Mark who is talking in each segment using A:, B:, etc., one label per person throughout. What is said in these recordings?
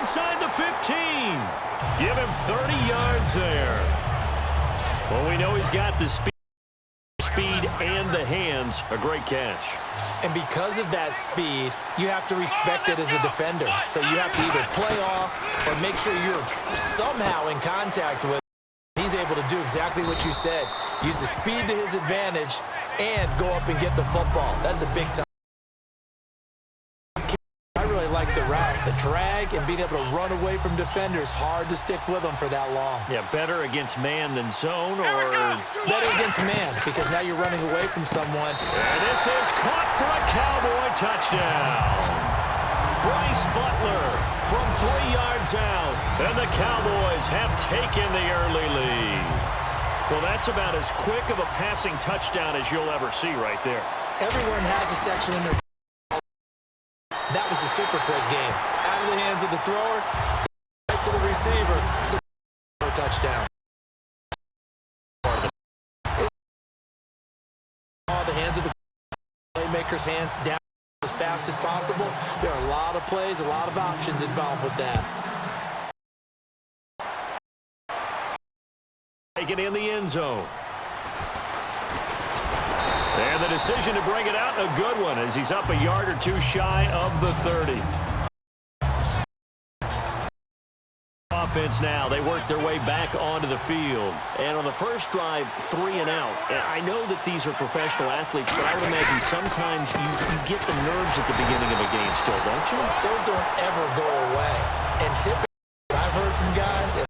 A: inside the 15. Give him 30 yards there. Well, we know he's got the speed and the hands. A great catch.
B: And because of that speed, you have to respect it as a defender. So you have to either play off or make sure you're somehow in contact with him. He's able to do exactly what you said. Use the speed to his advantage and go up and get the football. That's a big time. I really like the route. The drag and being able to run away from defenders. Hard to stick with them for that long.
A: Yeah, better against man than zone, or
B: better against man, because now you're running away from someone.
A: And this is caught for a Cowboy touchdown. Bryce Butler from 3 yards out, and the Cowboys have taken the early lead. Well, that's about as quick of a passing touchdown as you'll ever see right there.
B: Everyone has a section in their... That was a super quick game. Out of the hands of the thrower, right to the receiver. Touchdown. All the hands of the playmakers' hands down as fast as possible. There are a lot of plays, a lot of options involved with that.
A: Take it in the end zone. And the decision to bring it out, a good one, as he's up a yard or two shy of the 30. Offense now. They work their way back onto the field. And on the first drive, 3 and out. I know that these are professional athletes, but I would imagine sometimes you get the nerves at the beginning of a game still, don't you?
B: Those don't ever go away. And typically, I've heard from guys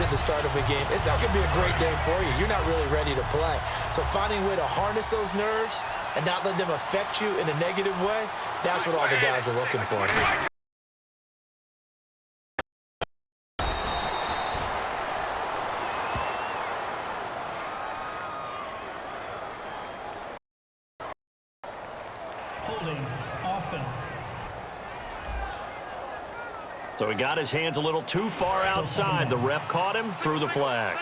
B: at the start of a game, it's not going to be a great day for you. You're not really ready to play. So finding a way to harness those nerves and not let them affect you in a negative way, that's what all the guys are looking for.
C: Holding offense.
A: So he got his hands a little too far outside. The ref caught him, threw the flag.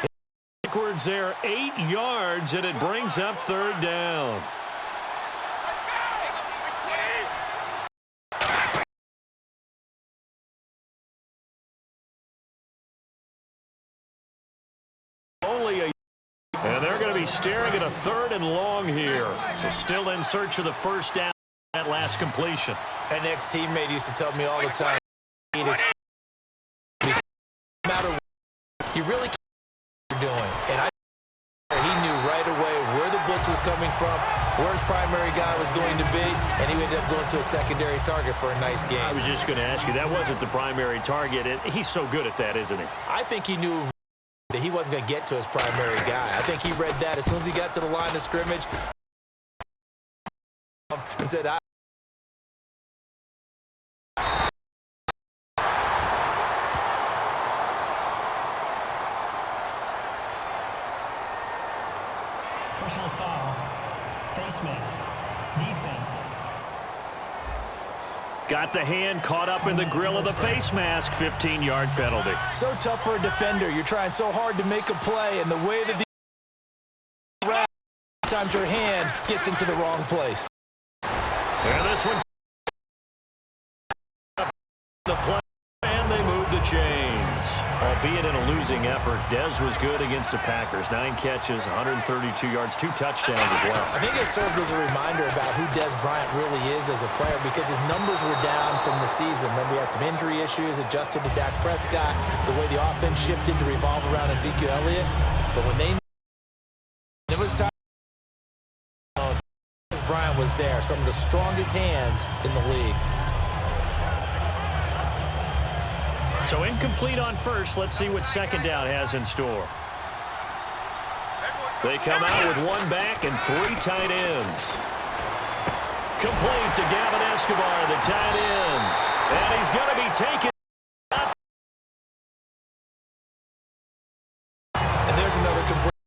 A: Backwards there, 8 yards, and it brings up 3rd down. Only a... And they're going to be staring at a 3rd and long here. So still in search of the first down that last completion.
B: An ex-teammate used to tell me all the time, no matter what, you really can't what you're doing. And he knew right away where the blitz was coming from, where his primary guy was going to be, and he ended up going to a secondary target for a nice game.
A: I was just going to ask you, that wasn't the primary target, and he's so good at that, isn't he?
B: I think he knew that he wasn't going to get to his primary guy. I think he read that as soon as he got to the line of scrimmage and said,
C: Personal foul, face mask, defense.
A: Got the hand caught up in the grill of the face mask, 15-yard penalty.
B: So tough for a defender. You're trying so hard to make a play, and the way that sometimes your hand gets into the wrong place.
A: And this one, the play, and they move the chains. Albeit in a losing effort, Dez was good against the Packers. 9 catches, 132 yards, 2 touchdowns as well.
B: I think it served as a reminder about who Dez Bryant really is as a player, because his numbers were down from the season. Remember, he had some injury issues, adjusted to Dak Prescott, the way the offense shifted to revolve around Ezekiel Elliott. But when it was time, Dez Bryant was there, some of the strongest hands in the league.
A: So incomplete on first. Let's see what second down has in store. They come out with 1 back and 3 tight ends. Complete to Gavin Escobar, the tight end. And he's going to be taken.
B: And there's another complete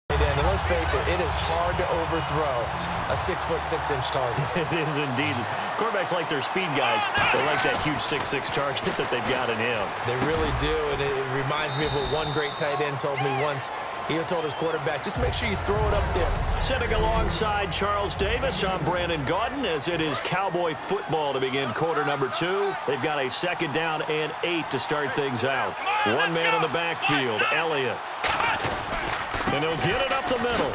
B: tight end. And let's face it, it is hard to overthrow a 6'6" target.
A: It is indeed. Quarterbacks like their speed guys. They like that huge 6'6" target that they've got in him.
B: They really do, and it reminds me of what one great tight end told me once. He told his quarterback, just make sure you throw it up there.
A: Sitting alongside Charles Davis, I'm Brandon Gaudin, as it is Cowboy football to begin quarter number 2. They've got a 2nd down and 8 to start things out. One man in the backfield, Elliott. And he'll get it up the middle.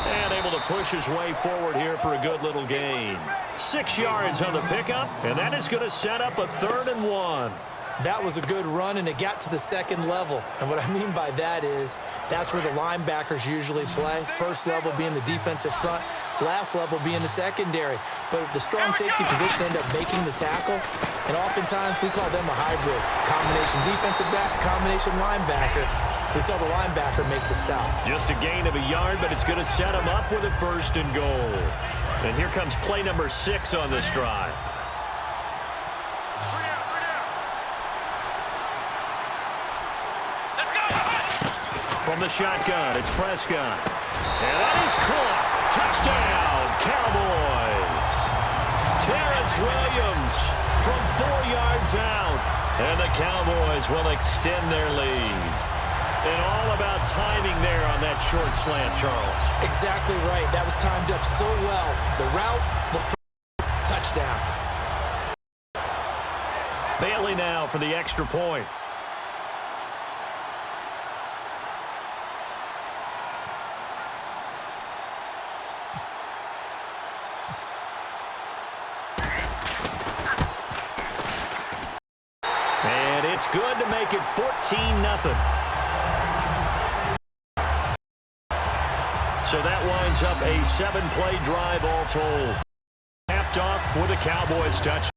A: And able to push his way forward here for a good little gain. 6 yards on the pickup, and that is going to set up a 3rd and 1.
B: That was a good run, and it got to the 2nd level. And what I mean by that is that's where the linebackers usually play. First level being the defensive front, last level being the secondary. But the strong safety position ended up making the tackle, and oftentimes we call them a hybrid. Combination defensive back, combination linebacker. We saw the linebacker make the stop.
A: Just a gain of a yard, but it's going to set him up with a 1st and goal. And here comes play number 6 on this drive. From the shotgun, it's Prescott. And that is caught. Touchdown, Cowboys. Terrence Williams from 4 yards out. And the Cowboys will extend their lead. And all about timing there on that short slant, Charles.
B: Exactly right. That was timed up so well. The route, the touchdown.
A: Bailey now for the extra point. And it's good to make it 14-0. So that winds up a 7-play drive all told. Capped off with a Cowboys touch.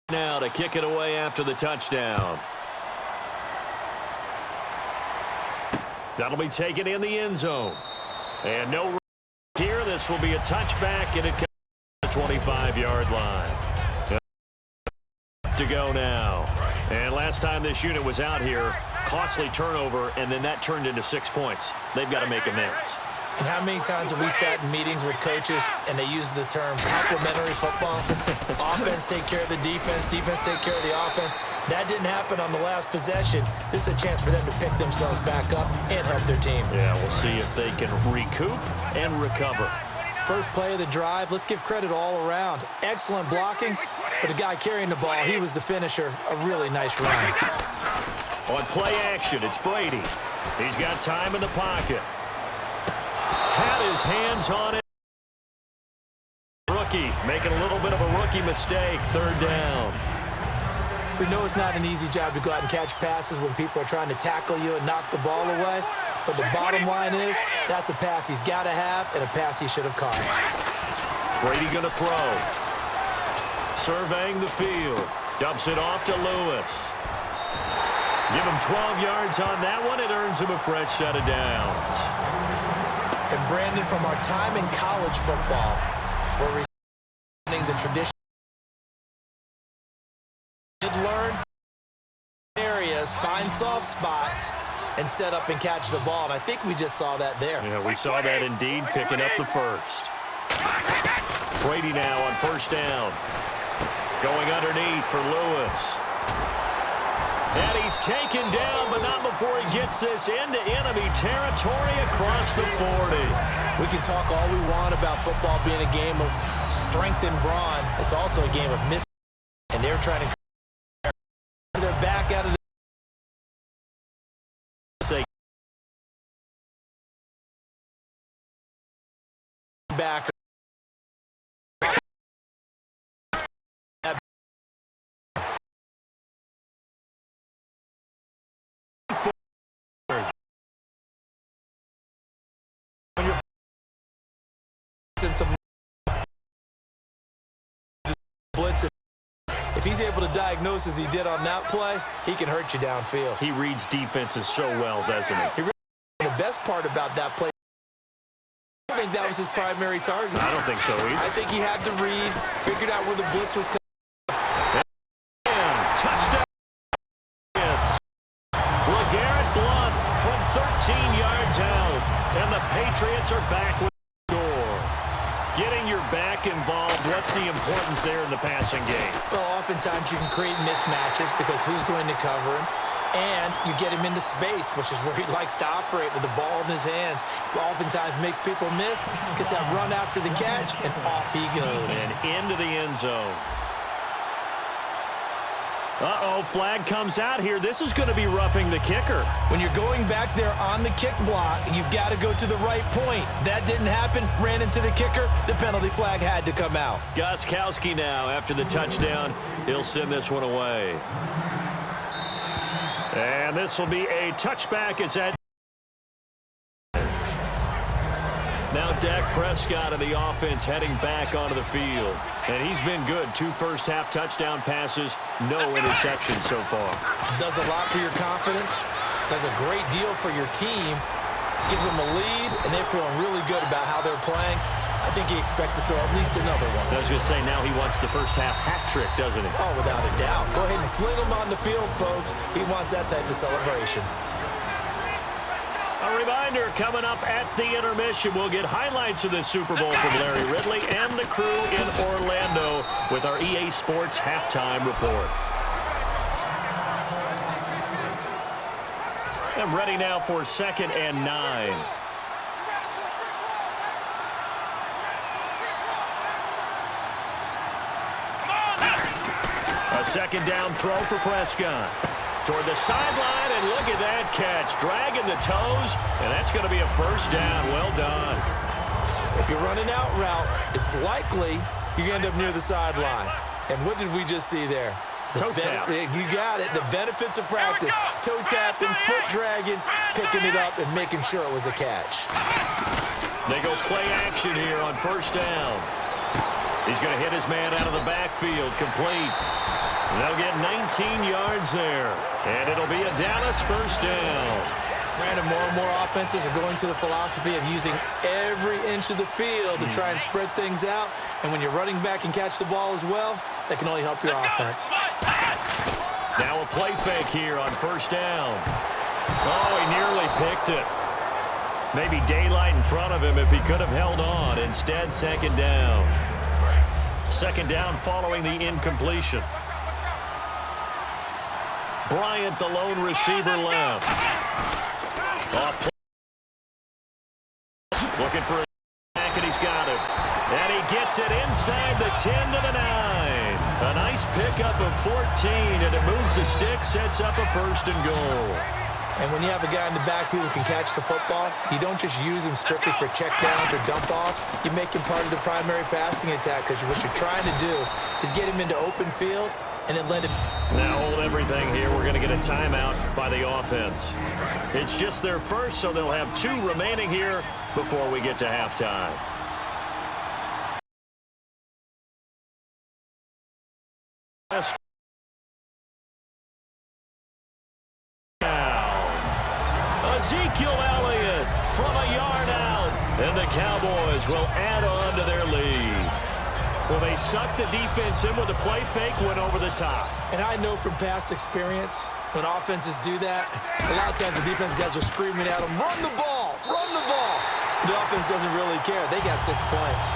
A: Now to kick it away after the touchdown. That'll be taken in the end zone. And no here. This will be a touchback, and it comes to the 25-yard line. To go now. And last time this unit was out here, costly turnover, and then that turned into 6 points. They've got to make amends.
B: And how many times have we sat in meetings with coaches and they use the term complementary football? Offense take care of the defense, defense take care of the offense. That didn't happen on the last possession. This is a chance for them to pick themselves back up and help their team.
A: Yeah, we'll see if they can recoup and recover.
B: First play of the drive, let's give credit all around. Excellent blocking, but the guy carrying the ball, he was the finisher. A really nice run.
A: On play action, it's Brady. He's got time in the pocket. Had his hands on it. Rookie making a little bit of a rookie mistake. 3rd down.
B: We know it's not an easy job to go out and catch passes when people are trying to tackle you and knock the ball away. But the bottom line is that's a pass he's got to have and a pass he should have caught.
A: Brady going to throw. Surveying the field. Dumps it off to Lewis. Give him 12 yards on that one. It earns him a fresh set of downs.
B: And Brandon, from our time in college football, we're respecting the tradition. Did learn areas, find soft spots, and set up and catch the ball. And I think we just saw that there.
A: Yeah, we saw that indeed, picking up the first. Brady now on 1st down. Going underneath for Lewis. And he's taken down, but not before he gets this into enemy territory across the 40.
B: We can talk all we want about football being a game of strength and brawn. It's also a game of miss. And they're trying to their back out of the back. And some blitz. If he's able to diagnose as he did on that play, he can hurt you downfield.
A: He reads defenses so well, doesn't he?
B: The best part about that play, I don't think that was his primary target.
A: I don't think so either.
B: I think he had to read, figured out where the blitz was coming.
A: And touchdown. LeGarrette Blount from 13 yards out. And the Patriots are back with What's the importance there in the passing game?
B: Well, oftentimes you can create mismatches because who's going to cover him? And you get him into space, which is where he likes to operate with the ball in his hands. Oftentimes makes people miss, gets that run after the catch, and off he goes.
A: And into the end zone. Uh-oh, flag comes out here. This is going to be roughing the kicker.
B: When you're going back there on the kick block, you've got to go to the right point. That didn't happen. Ran into the kicker. The penalty flag had to come out.
A: Gostkowski now, after the touchdown, he'll send this one away. And this will be a touchback as that. Now Dak Prescott of the offense heading back onto the field. And he's been good. 2 first-half touchdown passes, no interceptions so far.
B: Does a lot for your confidence. Does a great deal for your team. Gives them a lead, and they're feeling really good about how they're playing. I think he expects to throw at least another one.
A: I was going to say, now he wants the first-half hat trick, doesn't he?
B: Oh, without a doubt. Go ahead and fling him on the field, folks. He wants that type of celebration.
A: A reminder, coming up at the intermission, we'll get highlights of this Super Bowl from Larry Ridley and the crew in Orlando with our EA Sports Halftime Report. I'm ready now for 2nd and 9. A 2nd down throw for Prescott. Toward the sideline, and look at that catch. Dragging the toes, and that's going to be a first down. Well done.
B: If you're running out route, it's likely you're going to end up near the sideline. And what did we just see there?
A: Toe tap.
B: You got it. The benefits of practice. Toe tapping, foot dragging, picking it up, and making sure it was a catch.
A: They go play action here on first down. He's going to hit his man out of the backfield. Complete. They'll get 19 yards there. And it'll be a Dallas first down.
B: Brandon, more and more offenses are going to the philosophy of using every inch of the field to try and spread things out. And when you're running back and catch the ball as well, that can only help your offense.
A: Now a play fake here on first down. Oh, he nearly picked it. Maybe daylight in front of him if he could have held on. Instead, 2nd down. 2nd down following the incompletion. Bryant, the lone receiver, left. Off. Looking for a back, and he's got it. And he gets it inside the 10 to the 9. A nice pickup of 14, and it moves the stick, sets up a 1st and goal.
B: And when you have a guy in the backfield who can catch the football, you don't just use him strictly for checkdowns or dump-offs. You make him part of the primary passing attack, because what you're trying to do is get him into open field and then let him.
A: Now hold everything here. We're going to get a timeout by the offense. It's just their first, so they'll have 2 remaining here before we get to halftime. Ezekiel Elliott from a yard out, and the Cowboys will add on to their lead. Well, they sucked the defense in with a play fake, went over the top.
B: And I know from past experience, when offenses do that, a lot of times the defense guys are screaming at them, run the ball, run the ball. The offense doesn't really care. They got 6 points.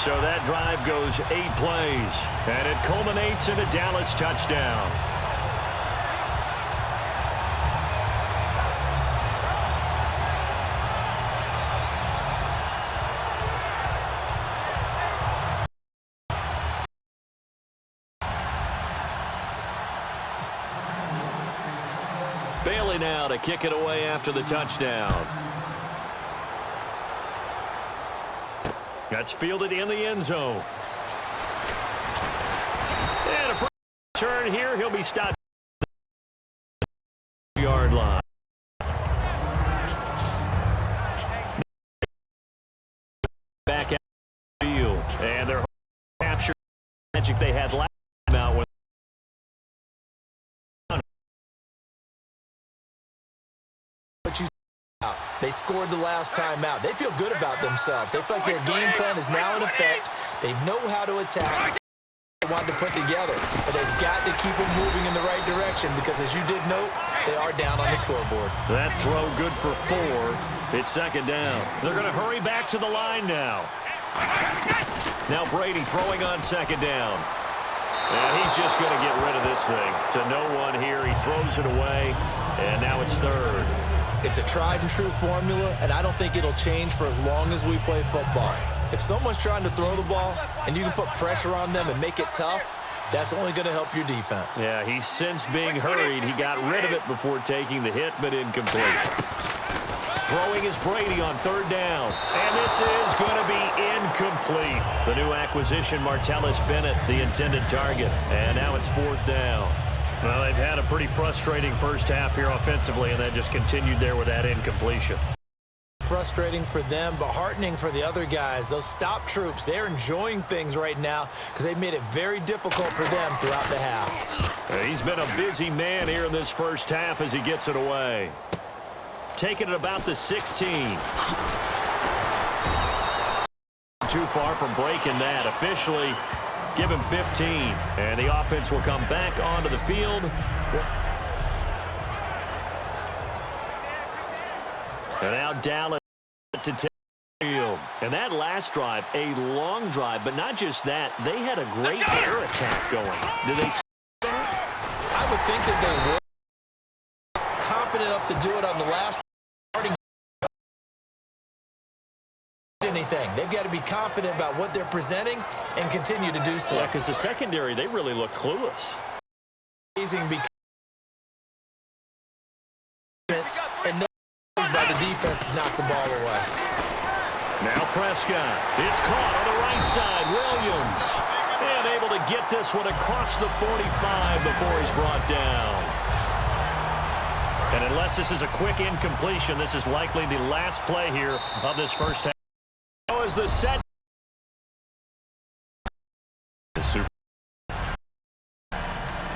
A: So that drive goes 8 plays, and it culminates in a Dallas touchdown. Bailey now to kick it away after the touchdown. That's fielded in the end zone. And a turn here. He'll be stopped at the yard line. Back out the field. And they're captured magic they had last time out with.
B: They scored the last time out. They feel good about themselves. They feel like their game plan is now in effect. They know how to attack. They want to put together, but they've got to keep it moving in the right direction because, as you did note, they are down on the scoreboard.
A: That throw good for 4. It's second down. They're going to hurry back to the line now. Now Brady throwing on second down. And he's just going to get rid of this thing. To no one here. He throws it away, and now it's third.
B: It's a tried-and-true formula, and I don't think it'll change for as long as we play football. If someone's trying to throw the ball and you can put pressure on them and make it tough, that's only going to help your defense.
A: Yeah, he's since being hurried. He got rid of it before taking the hit, but incomplete. Throwing is Brady on third down. And this is going to be incomplete. The new acquisition, Martellus Bennett, the intended target. And now it's fourth down. Well, they've had a pretty frustrating first half here offensively, and that just continued there with that incompletion.
B: Frustrating for them, but heartening for the other guys. Those stop troops, they're enjoying things right now because they've made it very difficult for them throughout the half.
A: He's been a busy man here in this first half as he gets it away. Taking it about the 16. Too far from breaking that. Officially, give him 15. And the offense will come back onto the field. And now Dallas to take the field. And that last drive, a long drive, but not just that. They had a great air attack going. Did they start?
B: I would think that they were confident enough to do it on the last starting anything. They've got to be confident about what they're presenting and continue to do so.
A: Yeah, because the secondary, they really look clueless.
B: Amazing because and no by the defense to knock the ball away.
A: Now Prescott. It's caught on the right side. Williams. And able to get this one across the 45 before he's brought down. And unless this is a quick incompletion, this is likely the last play here of this first half. Now is the set. It's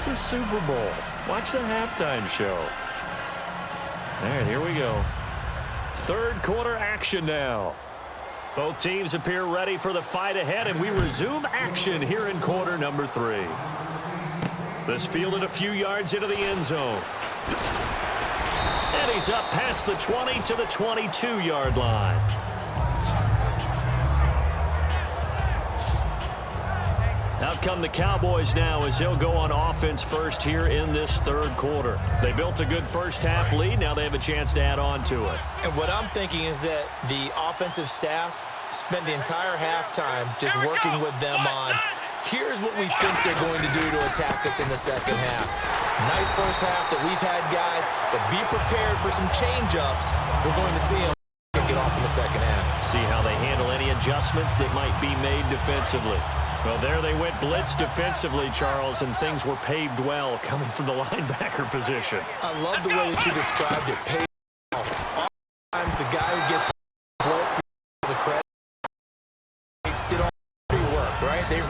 A: a Super Bowl. Watch the halftime show. All right, here we go. Third quarter action now. Both teams appear ready for the fight ahead, and we resume action here in quarter number 3. This fielded a few yards into the end zone. And he's up past the 20 to the 22-yard line. Out come the Cowboys now as they'll go on offense first here in this third quarter. They built a good first half lead. Now they have a chance to add on to it.
B: And what I'm thinking is that the offensive staff spent the entire halftime just working with them on, here's what we think they're going to do to attack us in the second half. Nice first half that we've had, guys, but be prepared for some change-ups. We're going to see them get off in the second half.
A: See how they handle any adjustments that might be made defensively. Well, there they went blitz defensively, Charles, and things were paved well coming from the linebacker position.
B: I love the way that you described it. Paved well. Oftentimes the guy who gets blitz, the credit, did all the work, right? They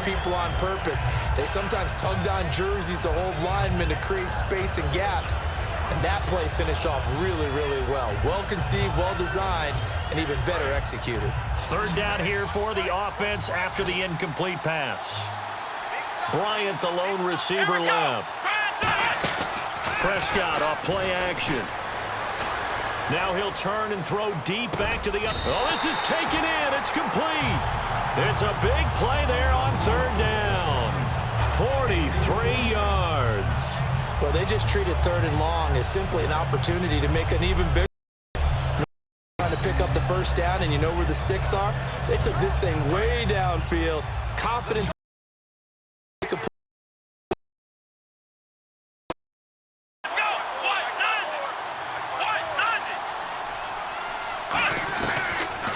B: people on purpose. They sometimes tugged on jerseys to hold linemen to create space and gaps. And that play finished off really, really well. Well-conceived, well-designed, and even better executed.
A: Third down here for the offense after the incomplete pass. Bryant, the lone receiver, left. Prescott off play action. Now he'll turn and throw deep back to the up. Oh, this is taken in. It's complete. It's a big play there on third down. 43 yards.
B: Well, they just treated third and long as simply an opportunity to make an even bigger. Trying to pick up the first down, and you know where the sticks are? They took this thing way downfield. Confidence.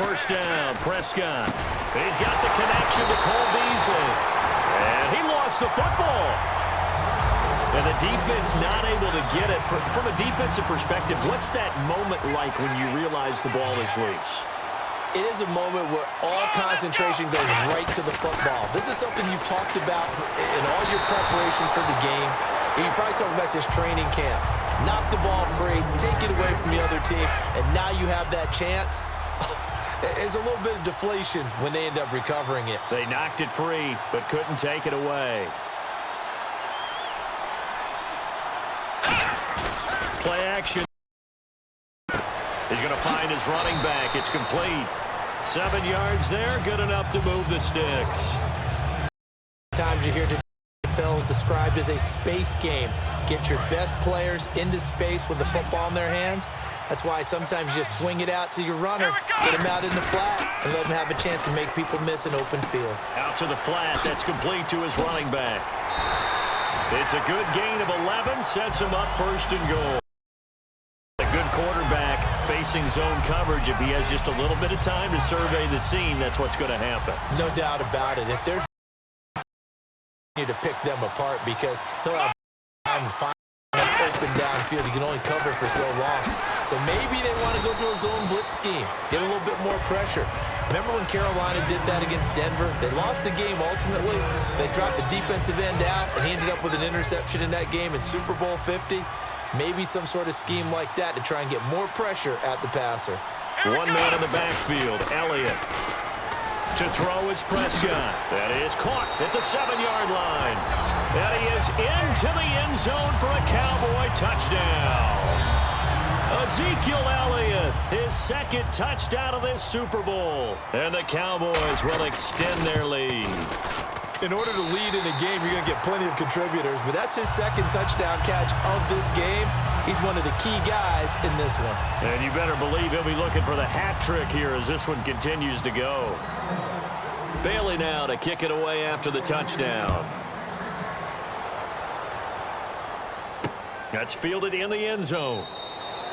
A: First down, Prescott. He's got the connection to Cole Beasley. And he lost the football. And the defense not able to get it. From a defensive perspective, what's that moment like when you realize the ball is loose?
B: It is a moment where all concentration goes right to the football. This is something you've talked about in all your preparation for the game. And you probably talked about this training camp. Knock the ball free, take it away from the other team, and now you have that chance. There's a little bit of deflation when they end up recovering it.
A: They knocked it free, but couldn't take it away. Play action. He's going to find his running back. It's complete. 7 yards there, good enough to move the sticks.
B: Times you hear the NFL described as a space game. Get your best players into space with the football in their hands. That's why sometimes you just swing it out to your runner, get him out in the flat, and let him have a chance to make people miss an open field.
A: Out to the flat. That's complete to his running back. It's a good gain of 11. Sets him up first and goal. A good quarterback facing zone coverage. If he has just a little bit of time to survey the scene, that's what's going to happen.
B: No doubt about it. If there's to pick them apart, because he'll have time to find open downfield. You can only cover for so long. So maybe they want to go to a zone blitz scheme, get a little bit more pressure. Remember when Carolina did that against Denver? They lost the game ultimately. They dropped the defensive end out, and he ended up with an interception in that game in Super Bowl 50. Maybe some sort of scheme like that to try and get more pressure at the passer.
A: One man in the backfield, Elliott. To throw is Prescott. That is caught at the 7-yard line. And he is into the end zone for a Cowboy touchdown. Ezekiel Elliott, his second touchdown of this Super Bowl. And the Cowboys will extend their lead.
B: In order to lead in a game, you're going to get plenty of contributors, but that's his second touchdown catch of this game. He's one of the key guys in this one.
A: And you better believe he'll be looking for the hat trick here as this one continues to go. Bailey now to kick it away after the touchdown. That's fielded in the end zone.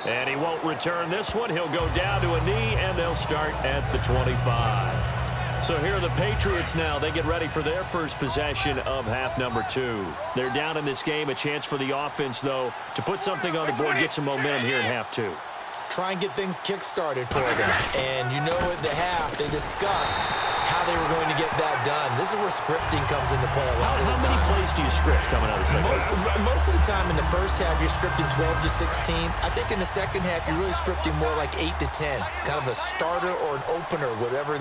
A: And he won't return this one. He'll go down to a knee, and they'll start at the 25. So here are the Patriots now. They get ready for their first possession of half number 2. They're down in this game. A chance for the offense, though, to put something on the board, get some momentum here in half 2.
B: Try and get things kick-started for them. And you know at the half, they discussed how they were going to get that done. This is where scripting comes into play a lot of the time.
A: How many plays do you script coming out of the second half?
B: Most of the time in the first half, you're scripting 12 to 16. I think in the second half, you're really scripting more like 8 to 10. Kind of a starter or an opener, whatever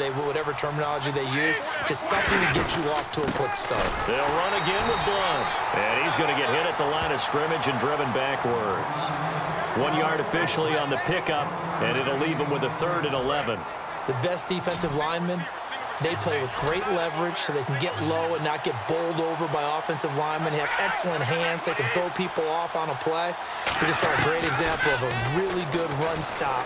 B: terminology they use. Just something to get you off to a quick start.
A: They'll run again with Blunt. And he's going to get hit at the line of scrimmage and driven backwards. 1 yard officially on the pickup, and it'll leave him with a 3rd and 11.
B: The best defensive linemen, they play with great leverage so they can get low and not get bowled over by offensive linemen. They have excellent hands. They can throw people off on a play. We just saw a great example of a really good run stop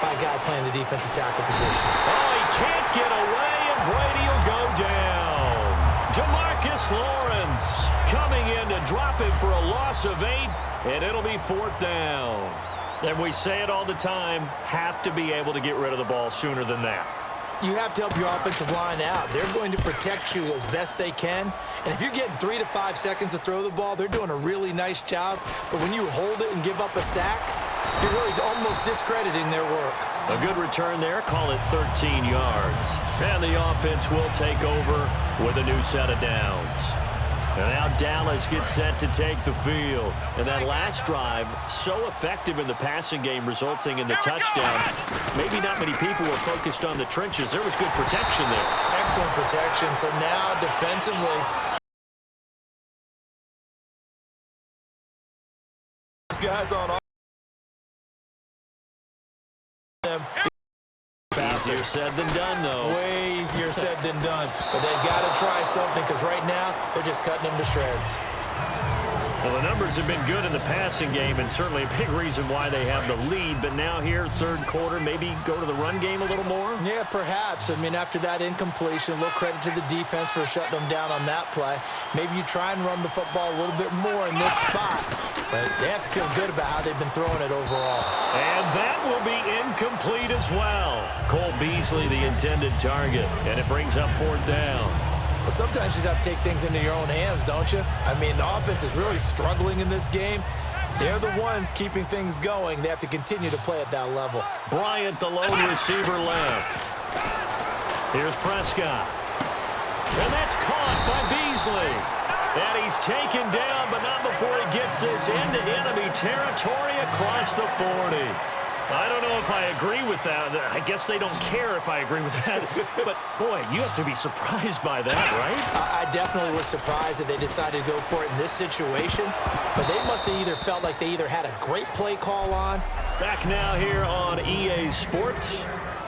B: by a guy playing the defensive tackle position.
A: Oh, he can't get away, and Brady will go down. Demarcus Lawrence coming in to drop him for a loss of 8, and it'll be 4th down. And we say it all the time, have to be able to get rid of the ball sooner than that.
B: You have to help your offensive line out. They're going to protect you as best they can. And if you're getting 3 to 5 seconds to throw the ball, they're doing a really nice job. But when you hold it and give up a sack, you're really almost discrediting their work.
A: A good return there, call it 13 yards. And the offense will take over with a new set of downs. And now Dallas gets set to take the field. And that last drive, so effective in the passing game, resulting in the touchdown. Maybe not many people were focused on the trenches. There was good protection there.
B: Excellent protection. So now defensively, these guys on them.
A: Easier said than done, though.
B: Way easier said than done. But they've got to try something, because right now they're just cutting them to shreds.
A: Well, the numbers have been good in the passing game, and certainly a big reason why they have the lead. But now here, third quarter, maybe go to the run game a little more?
B: Yeah, perhaps. I mean, after that incompletion, a little credit to the defense for shutting them down on that play. Maybe you try and run the football a little bit more in this spot. But they have to feel good about how they've been throwing it overall.
A: And that will be incomplete as well. Cole Beasley, the intended target, and it brings up 4th down.
B: Well, sometimes you just have to take things into your own hands, don't you? I mean, the offense is really struggling in this game. They're the ones keeping things going. They have to continue to play at that level.
A: Bryant, the lone receiver, left. Here's Prescott. And that's caught by Beasley. And he's taken down, but not before he gets this into enemy territory across the 40. I don't know if I agree with that. I guess they don't care if I agree with that. But, boy, you have to be surprised by that, right?
B: I definitely was surprised that they decided to go for it in this situation. But they must have either felt like they either had a great play call on.
A: Back now here on EA Sports.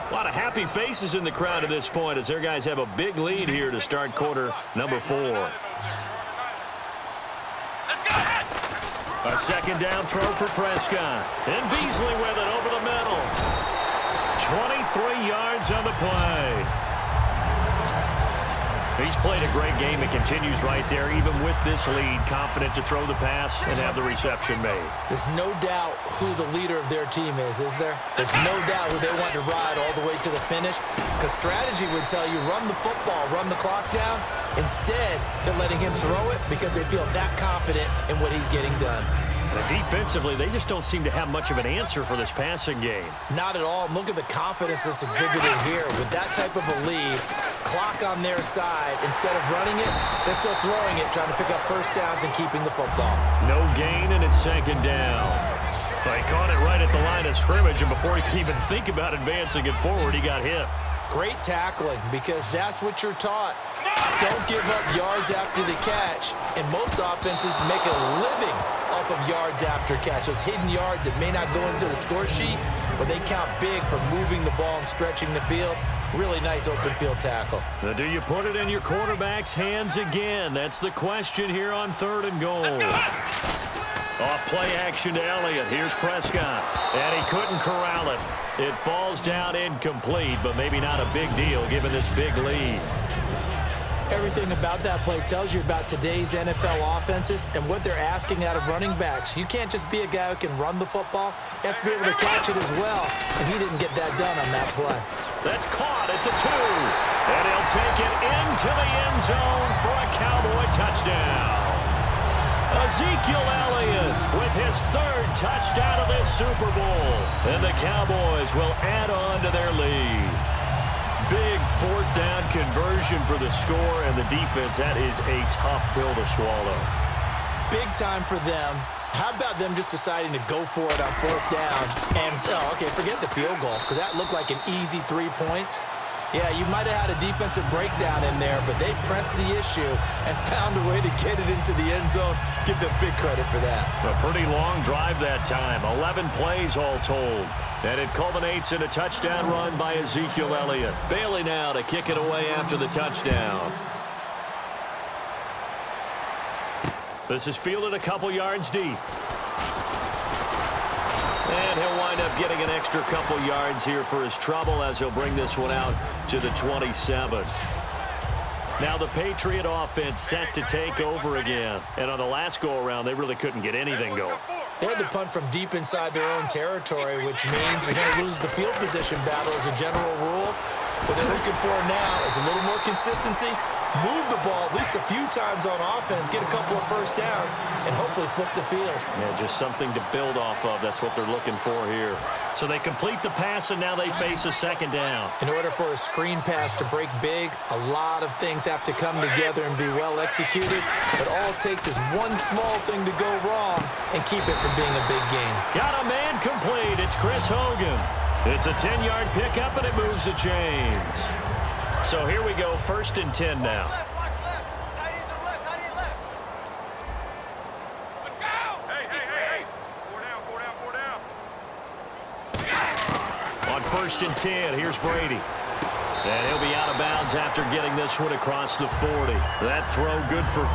A: A lot of happy faces in the crowd at this point as their guys have a big lead here to start quarter number 4. A second down throw for Prescott. And Beasley with it over the middle. 23 yards on the play. He's played a great game and continues right there, even with this lead, confident to throw the pass and have the reception made.
B: There's no doubt who the leader of their team is there? There's no doubt who they want to ride all the way to the finish, because strategy would tell you run the football, run the clock down. Instead, they're letting him throw it because they feel that confident in what he's getting done.
A: And defensively, they just don't seem to have much of an answer for this passing game.
B: Not at all. Look at the confidence that's exhibited here. With that type of a lead, clock on their side, instead of running it, they're still throwing it, trying to pick up first downs and keeping the football.
A: No gain, and it's second down. Well, he caught it right at the line of scrimmage, and before he could even think about advancing it forward, he got hit.
B: Great tackling, because that's what you're taught. Don't give up yards after the catch. And most offenses make a living off of yards after catch. Those hidden yards that may not go into the score sheet, but they count big for moving the ball and stretching the field. Really nice open field tackle.
A: Now, do you put it in your quarterback's hands again? That's the question here on 3rd and goal. Off play action to Elliott. Here's Prescott. And he couldn't corral it. It falls down incomplete, but maybe not a big deal given this big lead.
B: Everything about that play tells you about today's NFL offenses and what they're asking out of running backs. You can't just be a guy who can run the football. You have to be able to catch it as well, and he didn't get that done on that play.
A: That's caught at the 2, and he'll take it into the end zone for a Cowboy touchdown. Ezekiel Elliott with his 3rd touchdown of this Super Bowl, and the Cowboys will add on to their lead. Big 4th down conversion for the score, and the defense, that is a tough pill to swallow.
B: Big time for them. How about them just deciding to go for it on 4th down? And, okay, forget the field goal, because that looked like an easy 3 points. Yeah, you might have had a defensive breakdown in there, but they pressed the issue and found a way to get it into the end zone. Give them big credit for that.
A: A pretty long drive that time, 11 plays all told. And it culminates in a touchdown run by Ezekiel Elliott. Bailey now to kick it away after the touchdown. This is fielded a couple yards deep. And he'll wind up getting an extra couple yards here for his trouble as he'll bring this one out to the 27. Now the Patriot offense set to take over again. And on the last go-around, they really couldn't get anything going.
B: They had to punt from deep inside their own territory, which means they're going to lose the field position battle as a general rule. What they're looking for now is a little more consistency, move the ball at least a few times on offense, get a couple of first downs, and hopefully flip the field.
A: Yeah, just something to build off of. That's what they're looking for here. So they complete the pass, and now they face a second down.
B: In order for a screen pass to break big, a lot of things have to come together and be well executed. But all it takes is one small thing to go wrong and keep it from being a big game.
A: Got a man complete. It's Chris Hogan. It's a 10-yard pickup, and it moves the chains. So here we go, 1st and 10 now. On 1st and 10, here's Brady. And he'll be out of bounds after getting this one across the 40. That throw good for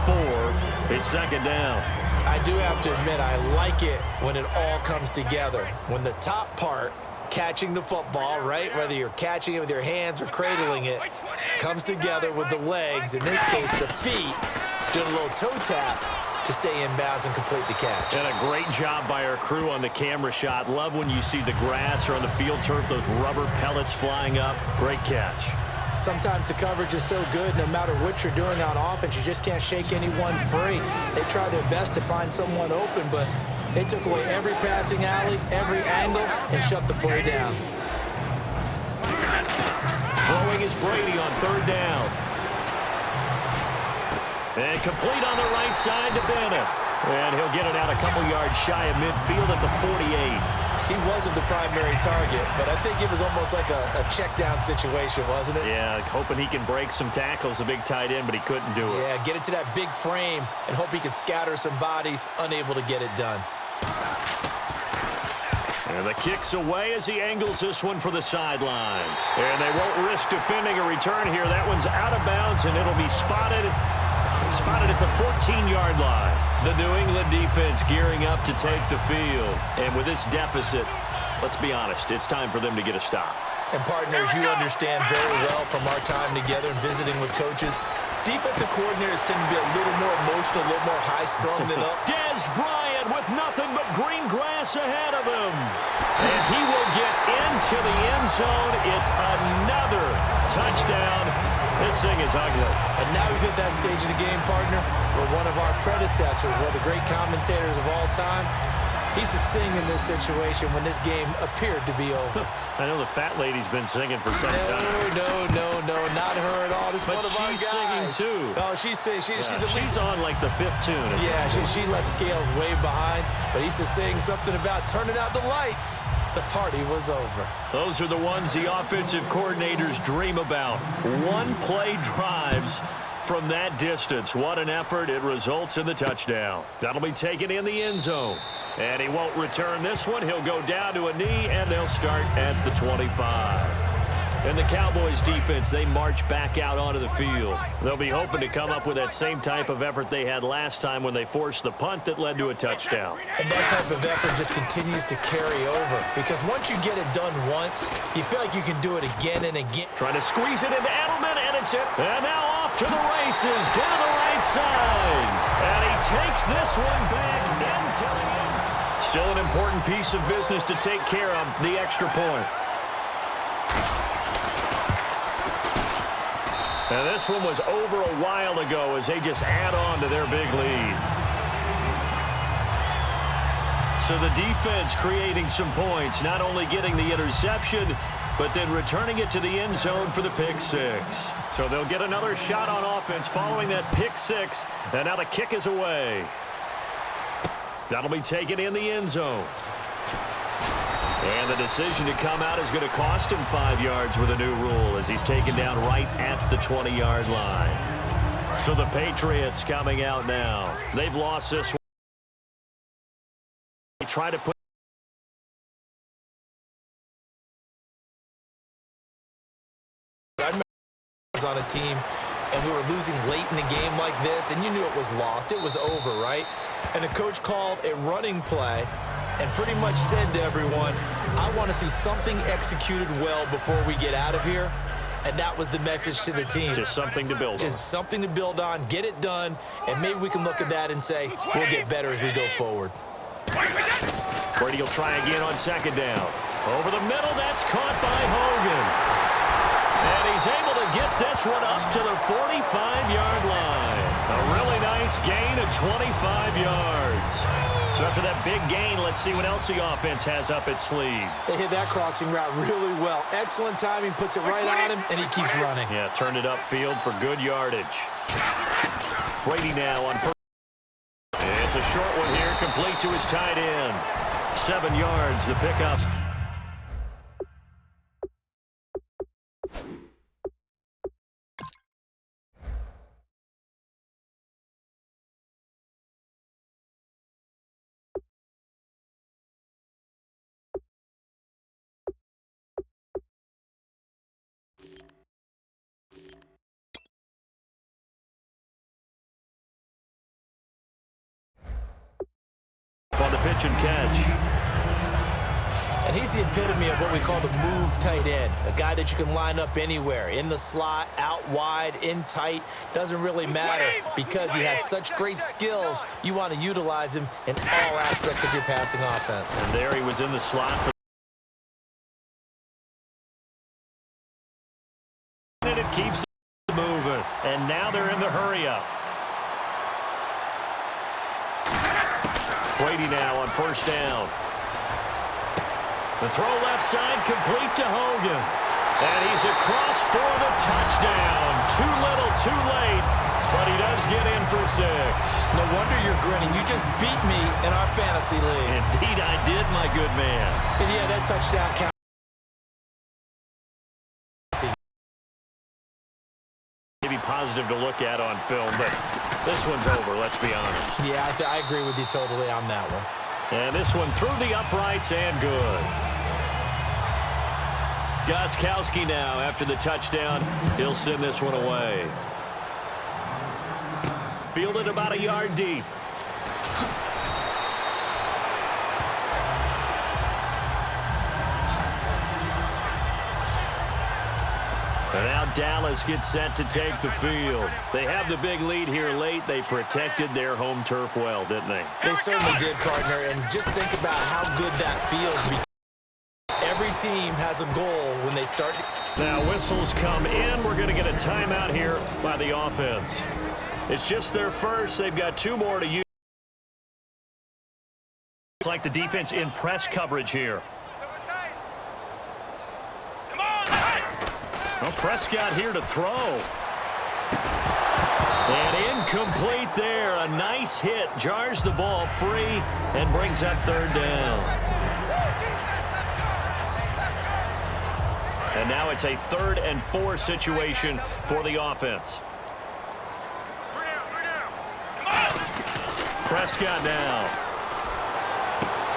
A: 4. It's second down.
B: I do have to admit, I like it when it all comes together. When the top part, catching the football, right, whether you're catching it with your hands or cradling it, comes together with the legs, in this case the feet, doing a little toe tap to stay in bounds and complete the catch.
A: And a great job by our crew on the camera shot. Love when you see the grass or on the field turf, those rubber pellets flying up. Great catch.
B: Sometimes the coverage is so good, no matter what you're doing on offense, you just can't shake anyone free. They try their best to find someone open, but they took away every passing alley, every angle, and shut the play down.
A: Throwing is Brady on 3rd down. And complete on the right side to Bennett. And he'll get it out a couple yards shy of midfield at the 48.
B: he wasn't the primary target, but I think it was almost like a check down situation, wasn't it?
A: Yeah, hoping he can break some tackles, a big tight end, but he couldn't do it.
B: Yeah, get it to that big frame and hope he can scatter some bodies, unable to get it done.
A: And the kick's away as he angles this one for the sideline. And they won't risk defending a return here. That one's out of bounds, and it'll be spotted at the 14-yard line. The New England defense gearing up to take the field. And with this deficit, let's be honest, it's time for them to get a stop.
B: And partners, you understand very well from our time together and visiting with coaches, defensive coordinators tend to be a little more emotional, a little more high-strung than up.
A: Dez Bryant with nothing but green grass ahead of him. And he will get into the end zone. It's another touchdown. This thing is ugly.
B: And now we've hit that stage of the game, partner, where one of our predecessors, one of the great commentators of all time, he used to sing in this situation when this game appeared to be over.
A: I know the fat lady's been singing for some time.
B: No, not her at all. This is
A: but
B: one of our guys.
A: She's singing too.
B: Oh, she's singing.
A: She's on like the fifth tune.
B: Yeah, she left Scales way behind, but he used to sing something about turning out the lights. The party was over.
A: Those are the ones the offensive coordinators dream about. One-play drives from that distance. What an effort. It results in the touchdown. That'll be taken in the end zone. And he won't return this one. He'll go down to a knee, and they'll start at the 25. And the Cowboys defense, they march back out onto the field. They'll be hoping to come up with that same type of effort they had last time when they forced the punt that led to a touchdown.
B: And that type of effort just continues to carry over, because once you get it done once, you feel like you can do it again and again.
A: Trying to squeeze it into Edelman, and it's it. And now off to the races, down the right side. And he takes this one back into the end. Still an important piece of business to take care of, the extra point. And this one was over a while ago as they just add on to their big lead. So the defense creating some points, not only getting the interception, but then returning it to the end zone for the pick six. So they'll get another shot on offense following that pick six, and now the kick is away. That'll be taken in the end zone. And the decision to come out is going to cost him 5 yards with a new rule as he's taken down right at the 20-yard line. So the Patriots coming out now. They've lost this one. They try to put
B: I remember I was on a team and we were losing late in the game like this, and you knew it was lost. It was over, right? And the coach called a running play and pretty much said to everyone, I want to see something executed well before we get out of here. And that was the message to the team.
A: Just something to build on.
B: Just something to build on, get it done, and maybe we can look at that and say, we'll get better as we go forward.
A: Brady will try again on second down. Over the middle, that's caught by Hogan. And he's able to get this one up to the 45-yard line. A really nice gain of 25 yards. So after that big gain, let's see what else the offense has up its sleeve.
B: They hit that crossing route really well. Excellent timing, puts it right on him, and he keeps running.
A: Yeah, turned it upfield for good yardage. Brady now on first. It's a short one here, complete to his tight end. 7 yards, the pickup. On the pitch and catch.
B: And he's the epitome of what we call the move tight end, a guy that you can line up anywhere, in the slot, out wide, in tight, doesn't really matter because he has such great skills. You want to utilize him in all aspects of your passing offense.
A: And there he was in the slot for and it keeps moving. And now they're in the hurry-up. Brady now on first down. The throw left side complete to Hogan. And he's across for the touchdown. Too little, too late. but he does get in for 6.
B: No wonder you're grinning. You just beat me in our fantasy league.
A: Indeed I did, my good man.
B: And yeah, that touchdown count.
A: Maybe positive to look at on film, but this one's over, let's be honest.
B: Yeah, I agree with you totally on that one.
A: And this one through the uprights and good. Gostkowski now after the touchdown. He'll send this one away. Fielded about a yard deep. And now Dallas gets set to take the field. They have the big lead here late. They protected their home turf well, didn't they?
B: They certainly did, partner. And just think about how good that feels. Every team has a goal when they start.
A: Now whistles come in. We're going to get a timeout here by the offense. It's just their first. They've got 2 more to use. It's like the defense in press coverage here. Well, Prescott here to throw. And incomplete there. A nice hit. Jars the ball free and brings up 3rd down. And now it's a 3rd and 4 situation for the offense. Prescott now.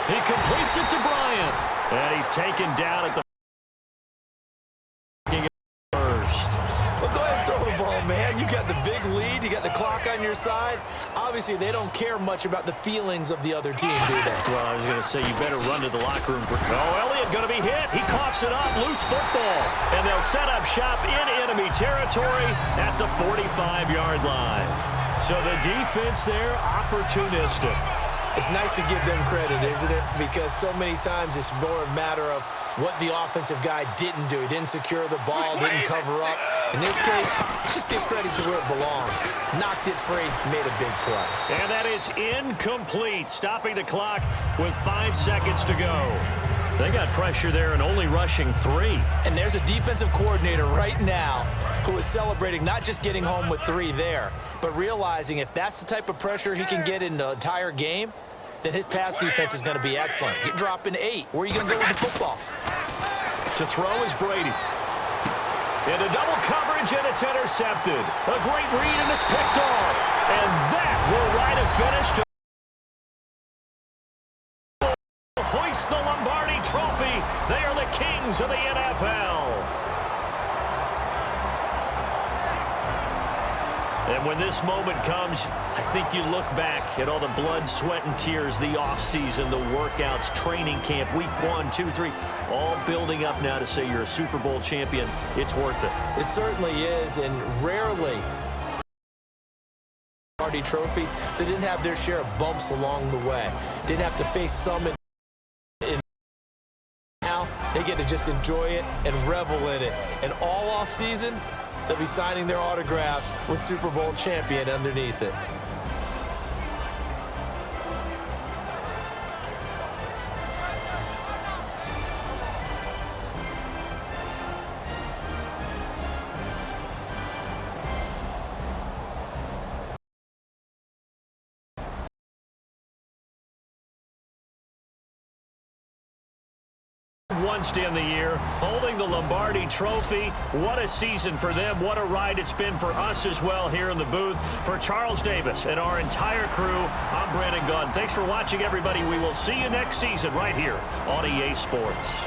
A: He completes it to Bryant. And he's taken down at the first.
B: Well, go ahead and throw the ball, man. You got the big lead. You got the clock on your side. Obviously, they don't care much about the feelings of the other team, do they?
A: Well, I was going to say you better run to the locker room. Oh, Elliott going to be hit. He coughs it up. Loose football. And they'll set up shop in enemy territory at the 45-yard line. So the defense there, opportunistic.
B: It's nice to give them credit, isn't it? Because so many times it's more a matter of what the offensive guy didn't do. He didn't secure the ball, didn't cover up. In this case, just give credit to where it belongs. Knocked it free, made a big play.
A: And that is incomplete, stopping the clock with 5 seconds to go. They got pressure there and only rushing 3.
B: And there's a defensive coordinator right now who is celebrating not just getting home with 3 there, but realizing if that's the type of pressure he can get in the entire game, then his pass defense is going to be excellent. You're dropping 8. Where are you going to go with the football?
A: To throw is Brady. Into double coverage, and it's intercepted. A great read, and it's picked off. And that will ride a finish to hoist the Lombardi Trophy. They are the kings of the NFL. And when this moment comes, I think you look back at all the blood, sweat, and tears, the offseason, the workouts, training camp, week 1, 2, 3, all building up now to say you're a Super Bowl champion. It's worth it.
B: It certainly is, and rarely Lombardi Trophy, they didn't have their share of bumps along the way. Didn't have to face some in now they get to just enjoy it and revel in it. And all offseason, they'll be signing their autographs with Super Bowl champion underneath it.
A: Once in the year, holding the Lombardi Trophy. What a season for them. What a ride it's been for us as well here in the booth. For Charles Davis and our entire crew, I'm Brandon Gunn. Thanks for watching, everybody. We will see you next season right here on EA Sports.